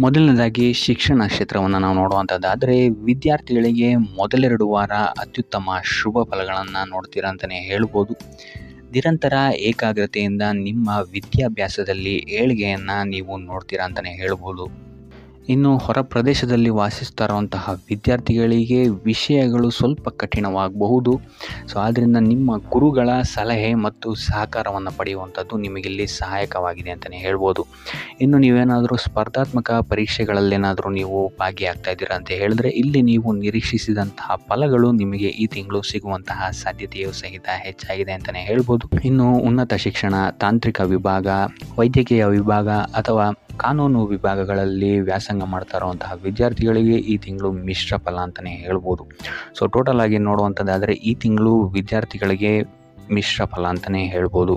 ಮೊದಲನೇದಾಗಿ ಶಿಕ್ಷಣ ಕ್ಷೇತ್ರವನ್ನು ನಾವು ನೋಡುವಂಥದ್ದಾದರೆ ವಿದ್ಯಾರ್ಥಿಗಳಿಗೆ ಮೊದಲೆರಡು ವಾರ ಅತ್ಯುತ್ತಮ ಶುಭ ಫಲಗಳನ್ನು ನೋಡ್ತೀರಾ ಅಂತಲೇ ಹೇಳ್ಬೋದು. ನಿರಂತರ ಏಕಾಗ್ರತೆಯಿಂದ ನಿಮ್ಮ ವಿದ್ಯಾಭ್ಯಾಸದಲ್ಲಿ ಏಳಿಗೆಯನ್ನು ನೀವು ನೋಡ್ತೀರಾ ಅಂತಲೇ ಹೇಳ್ಬೋದು. ಇನ್ನು ಹೊರ ಪ್ರದೇಶದಲ್ಲಿ ವಾಸಿಸ್ತಾ ಇರುವಂತಹ ವಿದ್ಯಾರ್ಥಿಗಳಿಗೆ ವಿಷಯಗಳು ಸ್ವಲ್ಪ ಕಠಿಣವಾಗಬಹುದು. ಆದ್ದರಿಂದ ನಿಮ್ಮ ಗುರುಗಳ ಸಲಹೆ ಮತ್ತು ಸಹಕಾರವನ್ನು ಪಡೆಯುವಂಥದ್ದು ನಿಮಗಿಲ್ಲಿ ಸಹಾಯಕವಾಗಿದೆ ಅಂತಲೇ ಹೇಳ್ಬೋದು. ಇನ್ನು ನೀವೇನಾದರೂ ಸ್ಪರ್ಧಾತ್ಮಕ ಪರೀಕ್ಷೆಗಳಲ್ಲೇನಾದರೂ ನೀವು ಭಾಗಿಯಾಗ್ತಾ ಇದ್ದೀರಾ ಅಂತ ಹೇಳಿದ್ರೆ ಇಲ್ಲಿ ನೀವು ನಿರೀಕ್ಷಿಸಿದಂತಹ ಫಲಗಳು ನಿಮಗೆ ಈ ತಿಂಗಳು ಸಿಗುವಂತಹ ಸಾಧ್ಯತೆಯೂ ಸಹಿತ ಹೆಚ್ಚಾಗಿದೆ ಅಂತಲೇ ಹೇಳ್ಬೋದು. ಇನ್ನು ಉನ್ನತ ಶಿಕ್ಷಣ, ತಾಂತ್ರಿಕ ವಿಭಾಗ, ವೈದ್ಯಕೀಯ ವಿಭಾಗ ಅಥವಾ ಕಾನೂನು ವಿಭಾಗಗಳಲ್ಲಿ ವ್ಯಾಸಂಗ ಮಾಡ್ತಾ ಇರುವಂತಹ ವಿದ್ಯಾರ್ಥಿಗಳಿಗೆ ಈ ತಿಂಗಳು ಮಿಶ್ರ ಫಲ ಅಂತಲೇ ಹೇಳ್ಬೋದು. ಸೊ ಟೋಟಲ್ ಆಗಿ ನೋಡುವಂಥದ್ದಾದರೆ ಈ ತಿಂಗಳು ವಿದ್ಯಾರ್ಥಿಗಳಿಗೆ ಮಿಶ್ರ ಫಲ ಅಂತಲೇ ಹೇಳ್ಬೋದು.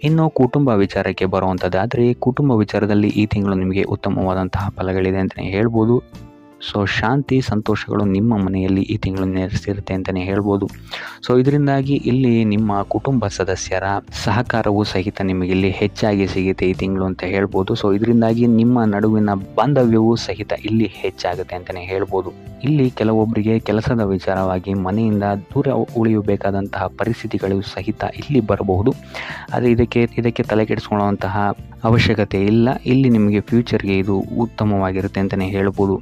ಇನ್ನು ಕುಟುಂಬ ವಿಚಾರಕ್ಕೆ ಬರುವಂಥದ್ದಾದರೆ ಕುಟುಂಬ ವಿಚಾರದಲ್ಲಿ ಈ ತಿಂಗಳು ನಿಮಗೆ ಉತ್ತಮವಾದಂತಹ ಫಲಗಳಿದೆ ಅಂತಲೇ ಹೇಳ್ಬೋದು. ಸೊ ಶಾಂತಿ ಸಂತೋಷಗಳು ನಿಮ್ಮ ಮನೆಯಲ್ಲಿ ಈ ತಿಂಗಳು ನೆಲೆಸಿರುತ್ತೆ ಅಂತಲೇ ಹೇಳ್ಬೋದು. ಸೊ ಇದರಿಂದಾಗಿ ಇಲ್ಲಿ ನಿಮ್ಮ ಕುಟುಂಬ ಸದಸ್ಯರ ಸಹಕಾರವೂ ಸಹಿತ ನಿಮಗಿಲ್ಲಿ ಹೆಚ್ಚಾಗಿ ಸಿಗುತ್ತೆ ಈ ತಿಂಗಳು ಅಂತ ಹೇಳ್ಬೋದು. ಸೊ ಇದರಿಂದಾಗಿ ನಿಮ್ಮ ನಡುವಿನ ಬಾಂಧವ್ಯವೂ ಸಹಿತ ಇಲ್ಲಿ ಹೆಚ್ಚಾಗುತ್ತೆ ಅಂತಲೇ ಹೇಳ್ಬೋದು. ಇಲ್ಲಿ ಕೆಲವೊಬ್ಬರಿಗೆ ಕೆಲಸದ ವಿಚಾರವಾಗಿ ಮನೆಯಿಂದ ದೂರ ಉಳಿಯಬೇಕಾದಂತಹ ಪರಿಸ್ಥಿತಿಗಳು ಸಹಿತ ಇಲ್ಲಿ ಬರಬಹುದು. ಆದರೆ ಇದಕ್ಕೆ ತಲೆ ಕೆಡಿಸ್ಕೊಳ್ಳುವಂತಹ ಅವಶ್ಯಕತೆ ಇಲ್ಲ. ಇಲ್ಲಿ ನಿಮಗೆ ಫ್ಯೂಚರ್ಗೆ ಇದು ಉತ್ತಮವಾಗಿರುತ್ತೆ ಅಂತಲೇ ಹೇಳ್ಬೋದು.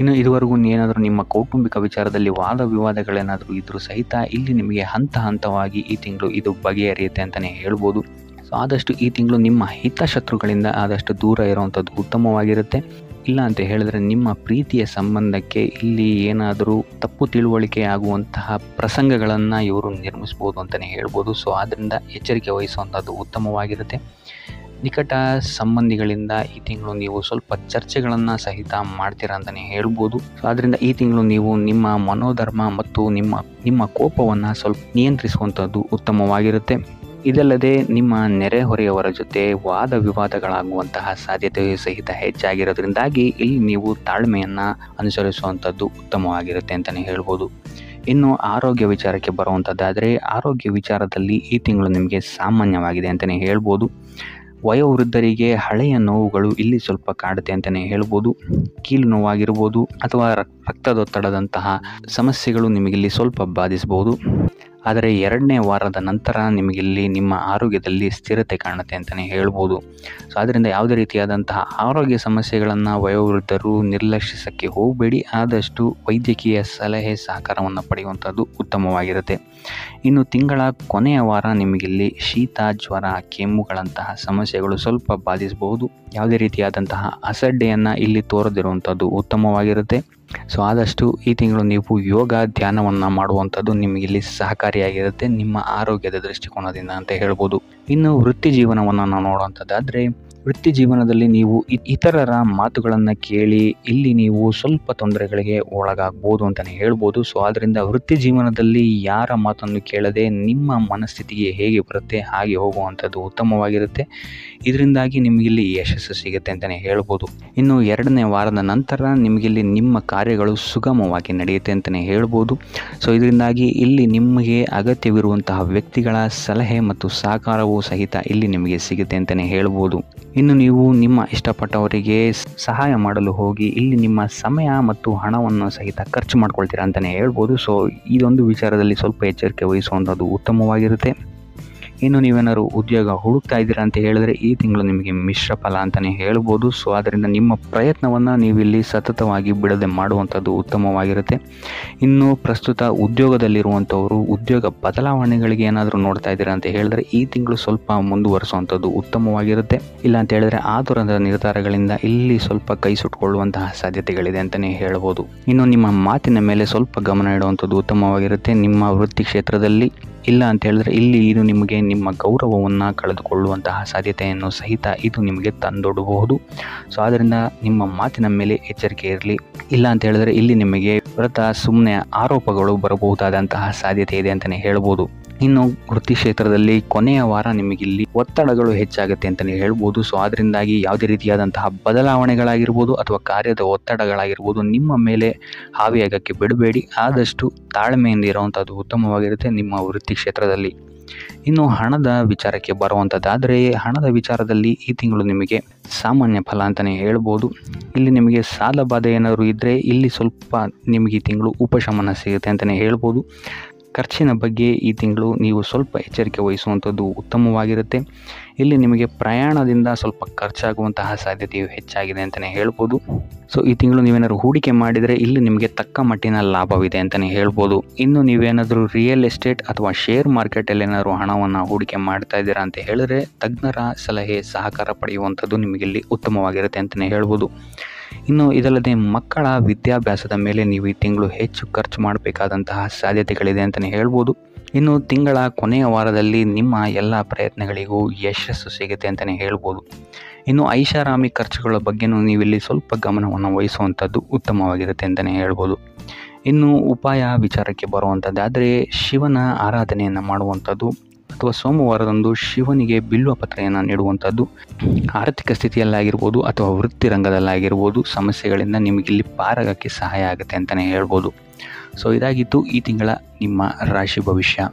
ಇನ್ನು ಇದುವರೆಗೂ ಏನಾದರೂ ನಿಮ್ಮ ಕೌಟುಂಬಿಕ ವಿಚಾರದಲ್ಲಿ ವಾದ ವಿವಾದಗಳೇನಾದರೂ ಇದ್ದರೂ ಸಹಿತ ಇಲ್ಲಿ ನಿಮಗೆ ಹಂತ ಹಂತವಾಗಿ ಈ ತಿಂಗಳು ಇದು ಬಗೆಹರಿಯುತ್ತೆ ಅಂತಲೇ ಹೇಳ್ಬೋದು. ಸೊ ಆದಷ್ಟು ಈ ತಿಂಗಳು ನಿಮ್ಮ ಹಿತಶತ್ರುಗಳಿಂದ ಆದಷ್ಟು ದೂರ ಇರುವಂಥದ್ದು ಉತ್ತಮವಾಗಿರುತ್ತೆ. ಇಲ್ಲ ಅಂತ ಹೇಳಿದ್ರೆ ನಿಮ್ಮ ಪ್ರೀತಿಯ ಸಂಬಂಧಕ್ಕೆ ಇಲ್ಲಿ ಏನಾದರೂ ತಪ್ಪು ತಿಳುವಳಿಕೆ ಆಗುವಂತಹ ಪ್ರಸಂಗಗಳನ್ನು ಇವರು ನಿರ್ಮಿಸ್ಬೋದು ಅಂತಲೇ ಹೇಳ್ಬೋದು. ಸೊ ಆದ್ದರಿಂದ ಎಚ್ಚರಿಕೆ ವಹಿಸುವಂಥದ್ದು ಉತ್ತಮವಾಗಿರುತ್ತೆ. ನಿಕಟ ಸಂಬಂಧಿಗಳಿಂದ ಈ ತಿಂಗಳು ನೀವು ಸ್ವಲ್ಪ ಚರ್ಚೆಗಳನ್ನು ಸಹಿತ ಮಾಡ್ತೀರಾ ಅಂತಲೇ ಹೇಳ್ಬೋದು. ಸೊ ಆದ್ದರಿಂದ ಈ ತಿಂಗಳು ನೀವು ನಿಮ್ಮ ಮನೋಧರ್ಮ ಮತ್ತು ನಿಮ್ಮ ಕೋಪವನ್ನು ಸ್ವಲ್ಪ ನಿಯಂತ್ರಿಸುವಂಥದ್ದು ಉತ್ತಮವಾಗಿರುತ್ತೆ. ಇದಲ್ಲದೆ ನಿಮ್ಮ ನೆರೆಹೊರೆಯವರ ಜೊತೆ ವಾದ ವಿವಾದಗಳಾಗುವಂತಹ ಸಾಧ್ಯತೆಯೂ ಸಹಿತ ಹೆಚ್ಚಾಗಿರೋದ್ರಿಂದಾಗಿ ಇಲ್ಲಿ ನೀವು ತಾಳ್ಮೆಯನ್ನು ಅನುಸರಿಸುವಂಥದ್ದು ಉತ್ತಮವಾಗಿರುತ್ತೆ ಅಂತಲೇ ಹೇಳ್ಬೋದು. ಇನ್ನು ಆರೋಗ್ಯ ವಿಚಾರಕ್ಕೆ ಬರುವಂಥದ್ದಾದರೆ ಆರೋಗ್ಯ ವಿಚಾರದಲ್ಲಿ ಈ ತಿಂಗಳು ನಿಮಗೆ ಸಾಮಾನ್ಯವಾಗಿದೆ ಅಂತಲೇ ಹೇಳ್ಬೋದು. ವಯೋವೃದ್ಧರಿಗೆ ಹಳೆಯ ನೋವುಗಳು ಇಲ್ಲಿ ಸ್ವಲ್ಪ ಕಾಡುತ್ತೆ ಅಂತಲೇ ಹೇಳ್ಬೋದು. ಕೀಲು ನೋವಾಗಿರ್ಬೋದು ಅಥವಾ ರಕ್ತದೊತ್ತಡದಂತಹ ಸಮಸ್ಯೆಗಳು ನಿಮಗಿಲ್ಲಿ ಸ್ವಲ್ಪ ಬಾಧಿಸಬಹುದು. ಆದರೆ 2ನೇ ವಾರದ ನಂತರ ನಿಮಗಿಲ್ಲಿ ನಿಮ್ಮ ಆರೋಗ್ಯದಲ್ಲಿ ಸ್ಥಿರತೆ ಕಾಣುತ್ತೆ ಅಂತಲೇ ಹೇಳ್ಬೋದು. ಸೊ ಆದ್ದರಿಂದ ಯಾವುದೇ ರೀತಿಯಾದಂತಹ ಆರೋಗ್ಯ ಸಮಸ್ಯೆಗಳನ್ನು ವಯೋವೃದ್ಧರು ನಿರ್ಲಕ್ಷಿಸೋಕ್ಕೆ ಹೋಗಬೇಡಿ. ಆದಷ್ಟು ವೈದ್ಯಕೀಯ ಸಲಹೆ ಸಹಕಾರವನ್ನು ಪಡೆಯುವಂಥದ್ದು ಉತ್ತಮವಾಗಿರುತ್ತೆ. ಇನ್ನು ತಿಂಗಳ ಕೊನೆಯ ವಾರ ನಿಮಗಿಲ್ಲಿ ಶೀತ, ಜ್ವರ, ಕೆಮ್ಮುಗಳಂತಹ ಸಮಸ್ಯೆಗಳು ಸ್ವಲ್ಪ ಬಾಧಿಸಬಹುದು. ಯಾವುದೇ ರೀತಿಯಾದಂತಹ ಅಸಡ್ಡೆಯನ್ನು ಇಲ್ಲಿ ತೋರದಿರುವಂಥದ್ದು ಉತ್ತಮವಾಗಿರುತ್ತೆ. ಸೊ ಆದಷ್ಟು ಈ ತಿಂಗಳು ನೀವು ಯೋಗ, ಧ್ಯಾನವನ್ನು ಮಾಡುವಂಥದ್ದು ನಿಮಗಿಲ್ಲಿ ಸಹಕಾರಿಯಾಗಿರುತ್ತೆ ನಿಮ್ಮ ಆರೋಗ್ಯದ ದೃಷ್ಟಿಕೋನದಿಂದ ಅಂತ ಹೇಳ್ಬೋದು. ಇನ್ನು ವೃತ್ತಿ ಜೀವನವನ್ನು ನಾವು ನೋಡುವಂಥದ್ದಾದರೆ ವೃತ್ತಿ ಜೀವನದಲ್ಲಿ ನೀವು ಇತರರ ಮಾತುಗಳನ್ನು ಕೇಳಿ ಇಲ್ಲಿ ನೀವು ಸ್ವಲ್ಪ ತೊಂದರೆಗಳಿಗೆ ಒಳಗಾಗ್ಬೋದು ಅಂತಲೇ ಹೇಳ್ಬೋದು. ಸೊ ಆದ್ದರಿಂದ ವೃತ್ತಿ ಜೀವನದಲ್ಲಿ ಯಾರ ಮಾತನ್ನು ಕೇಳದೆ ನಿಮ್ಮ ಮನಸ್ಥಿತಿಗೆ ಹೇಗೆ ಬರುತ್ತೆ ಹಾಗೆ ಹೋಗುವಂಥದ್ದು ಉತ್ತಮವಾಗಿರುತ್ತೆ. ಇದರಿಂದಾಗಿ ನಿಮಗಿಲ್ಲಿ ಯಶಸ್ಸು ಸಿಗುತ್ತೆ ಅಂತಲೇ ಹೇಳ್ಬೋದು. ಇನ್ನು 2ನೇ ವಾರದ ನಂತರ ನಿಮಗಿಲ್ಲಿ ನಿಮ್ಮ ಕಾರ್ಯಗಳು ಸುಗಮವಾಗಿ ನಡೆಯುತ್ತೆ ಅಂತಲೇ ಹೇಳ್ಬೋದು. ಸೊ ಇದರಿಂದಾಗಿ ಇಲ್ಲಿ ನಿಮಗೆ ಅಗತ್ಯವಿರುವಂತಹ ವ್ಯಕ್ತಿಗಳ ಸಲಹೆ ಮತ್ತು ಸಹಕಾರವೂ ಸಹಿತ ಇಲ್ಲಿ ನಿಮಗೆ ಸಿಗುತ್ತೆ ಅಂತಲೇ ಹೇಳ್ಬೋದು. ಇನ್ನು ನೀವು ನಿಮ್ಮ ಇಷ್ಟಪಟ್ಟವರಿಗೆ ಸಹಾಯ ಮಾಡಲು ಹೋಗಿ ಇಲ್ಲಿ ನಿಮ್ಮ ಸಮಯ ಮತ್ತು ಹಣವನ್ನು ಸಹಿತ ಖರ್ಚು ಮಾಡ್ಕೊಳ್ತೀರಾ ಅಂತಲೇ ಹೇಳ್ಬೋದು. ಸೊ ಇದೊಂದು ವಿಚಾರದಲ್ಲಿ ಸ್ವಲ್ಪ ಎಚ್ಚರಿಕೆ ವಹಿಸುವಂಥದ್ದು ಉತ್ತಮವಾಗಿರುತ್ತೆ. ಇನ್ನು ನೀವೇನಾದ್ರು ಉದ್ಯೋಗ ಹುಡುಕ್ತಾ ಇದ್ದೀರಾ ಅಂತ ಹೇಳಿದ್ರೆ ಈ ತಿಂಗಳು ನಿಮಗೆ ಮಿಶ್ರ ಫಲ ಅಂತಲೇ ಹೇಳ್ಬೋದು. ಸೊ ಆದ್ದರಿಂದ ನಿಮ್ಮ ಪ್ರಯತ್ನವನ್ನು ನೀವು ಇಲ್ಲಿ ಸತತವಾಗಿ ಬಿಡದೆ ಮಾಡುವಂಥದ್ದು ಉತ್ತಮವಾಗಿರುತ್ತೆ. ಇನ್ನು ಪ್ರಸ್ತುತ ಉದ್ಯೋಗದಲ್ಲಿರುವಂಥವರು ಉದ್ಯೋಗ ಬದಲಾವಣೆಗಳಿಗೆ ಏನಾದರೂ ನೋಡ್ತಾ ಇದ್ದೀರಾ ಅಂತ ಹೇಳಿದ್ರೆ ಈ ತಿಂಗಳು ಸ್ವಲ್ಪ ಮುಂದುವರಿಸುವಂಥದ್ದು ಉತ್ತಮವಾಗಿರುತ್ತೆ. ಇಲ್ಲ ಅಂತ ಹೇಳಿದ್ರೆ ಆತುರದ ನಿರ್ಧಾರಗಳಿಂದ ಇಲ್ಲಿ ಸ್ವಲ್ಪ ಕೈ ಸುಟ್ಕೊಳ್ಳುವಂತಹ ಸಾಧ್ಯತೆಗಳಿದೆ ಅಂತಲೇ ಹೇಳ್ಬೋದು. ಇನ್ನು ನಿಮ್ಮ ಮಾತಿನ ಮೇಲೆ ಸ್ವಲ್ಪ ಗಮನ ಇಡುವಂಥದ್ದು ಉತ್ತಮವಾಗಿರುತ್ತೆ ನಿಮ್ಮ ವೃತ್ತಿ ಕ್ಷೇತ್ರದಲ್ಲಿ. ಇಲ್ಲ ಅಂತ ಹೇಳಿದ್ರೆ ಇಲ್ಲಿ ಇದು ನಿಮಗೆ ನಿಮ್ಮ ಗೌರವವನ್ನು ಕಳೆದುಕೊಳ್ಳುವಂತಹ ಸಾಧ್ಯತೆಯನ್ನು ಸಹಿತ ಇದು ನಿಮಗೆ ತಂದೊಡ್ಡಬಹುದು. ಸೊ ಆದ್ದರಿಂದ ನಿಮ್ಮ ಮಾತಿನ ಮೇಲೆ ಎಚ್ಚರಿಕೆ ಇರಲಿ. ಇಲ್ಲ ಅಂತ ಹೇಳಿದ್ರೆ ಇಲ್ಲಿ ನಿಮಗೆ ಸುಮ್ಮನೆ ಆರೋಪಗಳು ಬರಬಹುದಾದಂತಹ ಸಾಧ್ಯತೆ ಇದೆ ಅಂತಲೇ ಹೇಳ್ಬೋದು. ಇನ್ನು ವೃತ್ತಿ ಕ್ಷೇತ್ರದಲ್ಲಿ ಕೊನೆಯ ವಾರ ನಿಮಗಿಲ್ಲಿ ಒತ್ತಡಗಳು ಹೆಚ್ಚಾಗುತ್ತೆ ಅಂತಲೇ ಹೇಳ್ಬೋದು. ಸೊ ಅದರಿಂದಾಗಿ ಯಾವುದೇ ರೀತಿಯಾದಂತಹ ಬದಲಾವಣೆಗಳಾಗಿರ್ಬೋದು ಅಥವಾ ಕಾರ್ಯದ ಒತ್ತಡಗಳಾಗಿರ್ಬೋದು ನಿಮ್ಮ ಮೇಲೆ ಹಾವಿಯಾಗಕ್ಕೆ ಬಿಡಬೇಡಿ. ಆದಷ್ಟು ತಾಳ್ಮೆಯಿಂದ ಇರುವಂಥದ್ದು ಉತ್ತಮವಾಗಿರುತ್ತೆ ನಿಮ್ಮ ವೃತ್ತಿ ಕ್ಷೇತ್ರದಲ್ಲಿ. ಇನ್ನು ಹಣದ ವಿಚಾರಕ್ಕೆ ಬರುವಂಥದ್ದಾದರೆ ಹಣದ ವಿಚಾರದಲ್ಲಿ ಈ ತಿಂಗಳು ನಿಮಗೆ ಸಾಮಾನ್ಯ ಫಲ ಅಂತಲೇ ಹೇಳ್ಬೋದು. ಇಲ್ಲಿ ನಿಮಗೆ ಸಾಲ ಬಾಧೆ ಏನಾದರೂ ಇದ್ದರೆ ಇಲ್ಲಿ ಸ್ವಲ್ಪ ನಿಮಗೆ ಈ ತಿಂಗಳು ಉಪಶಮನ ಸಿಗುತ್ತೆ ಅಂತಲೇ ಹೇಳ್ಬೋದು. ಖರ್ಚಿನ ಬಗ್ಗೆ ಈ ತಿಂಗಳು ನೀವು ಸ್ವಲ್ಪ ಎಚ್ಚರಿಕೆ ವಹಿಸುವಂಥದ್ದು ಉತ್ತಮವಾಗಿರುತ್ತೆ. ಇಲ್ಲಿ ನಿಮಗೆ ಪ್ರಯಾಣದಿಂದ ಸ್ವಲ್ಪ ಖರ್ಚಾಗುವಂತಹ ಸಾಧ್ಯತೆಯು ಹೆಚ್ಚಾಗಿದೆ ಅಂತಲೇ ಹೇಳ್ಬೋದು. ಸೊ ಈ ತಿಂಗಳು ನೀವೇನಾದರೂ ಹೂಡಿಕೆ ಮಾಡಿದರೆ ಇಲ್ಲಿ ನಿಮಗೆ ತಕ್ಕ ಮಟ್ಟಿನ ಲಾಭವಿದೆ ಅಂತಲೇ ಹೇಳ್ಬೋದು. ಇನ್ನು ನೀವೇನಾದರೂ ರಿಯಲ್ ಎಸ್ಟೇಟ್ ಅಥವಾ ಶೇರ್ ಮಾರ್ಕೆಟಲ್ಲಿ ಏನಾದರೂ ಹಣವನ್ನು ಹೂಡಿಕೆ ಮಾಡ್ತಾ ಇದ್ದೀರಾ ಅಂತ ಹೇಳಿದ್ರೆ ತಜ್ಞರ ಸಲಹೆ ಸಹಕಾರ ಪಡೆಯುವಂಥದ್ದು ನಿಮಗಿಲ್ಲಿ ಉತ್ತಮವಾಗಿರುತ್ತೆ ಅಂತಲೇ ಹೇಳ್ಬೋದು. ಇನ್ನು ಇದಲ್ಲದೆ ಮಕ್ಕಳ ವಿದ್ಯಾಭ್ಯಾಸದ ಮೇಲೆ ನೀವು ಈ ತಿಂಗಳು ಹೆಚ್ಚು ಖರ್ಚು ಮಾಡಬೇಕಾದಂತಹ ಸಾಧ್ಯತೆಗಳಿದೆ ಅಂತಲೇ ಹೇಳ್ಬೋದು. ಇನ್ನು ತಿಂಗಳ ಕೊನೆಯ ವಾರದಲ್ಲಿ ನಿಮ್ಮ ಎಲ್ಲ ಪ್ರಯತ್ನಗಳಿಗೂ ಯಶಸ್ಸು ಸಿಗುತ್ತೆ ಅಂತಲೇ ಹೇಳ್ಬೋದು. ಇನ್ನು ಐಷಾರಾಮಿ ಖರ್ಚುಗಳ ಬಗ್ಗೆನೂ ನೀವಿಲ್ಲಿ ಸ್ವಲ್ಪ ಗಮನವನ್ನು ವಹಿಸುವಂಥದ್ದು ಉತ್ತಮವಾಗಿರುತ್ತೆ ಅಂತಲೇ ಹೇಳ್ಬೋದು. ಇನ್ನು ಉಪಾಯ ವಿಚಾರಕ್ಕೆ ಬರುವಂಥದ್ದಾದರೆ ಶಿವನ ಆರಾಧನೆಯನ್ನು ಮಾಡುವಂಥದ್ದು ಅಥವಾ ಸೋಮವಾರದಂದು ಶಿವನಿಗೆ ಬಿಲ್ವ ಪತ್ರೆಯನ್ನು ನೀಡುವಂಥದ್ದು ಆರ್ಥಿಕ ಸ್ಥಿತಿಯಲ್ಲಾಗಿರ್ಬೋದು ಅಥವಾ ವೃತ್ತಿ ರಂಗದಲ್ಲಾಗಿರ್ಬೋದು ಸಮಸ್ಯೆಗಳಿಂದ ನಿಮಗಿಲ್ಲಿ ಪಾರಾಗಕ್ಕೆ ಸಹಾಯ ಆಗುತ್ತೆ ಅಂತಲೇ ಹೇಳ್ಬೋದು. ಸೊ ಇದಾಗಿತ್ತು ಈ ತಿಂಗಳ ನಿಮ್ಮ ರಾಶಿ ಭವಿಷ್ಯ.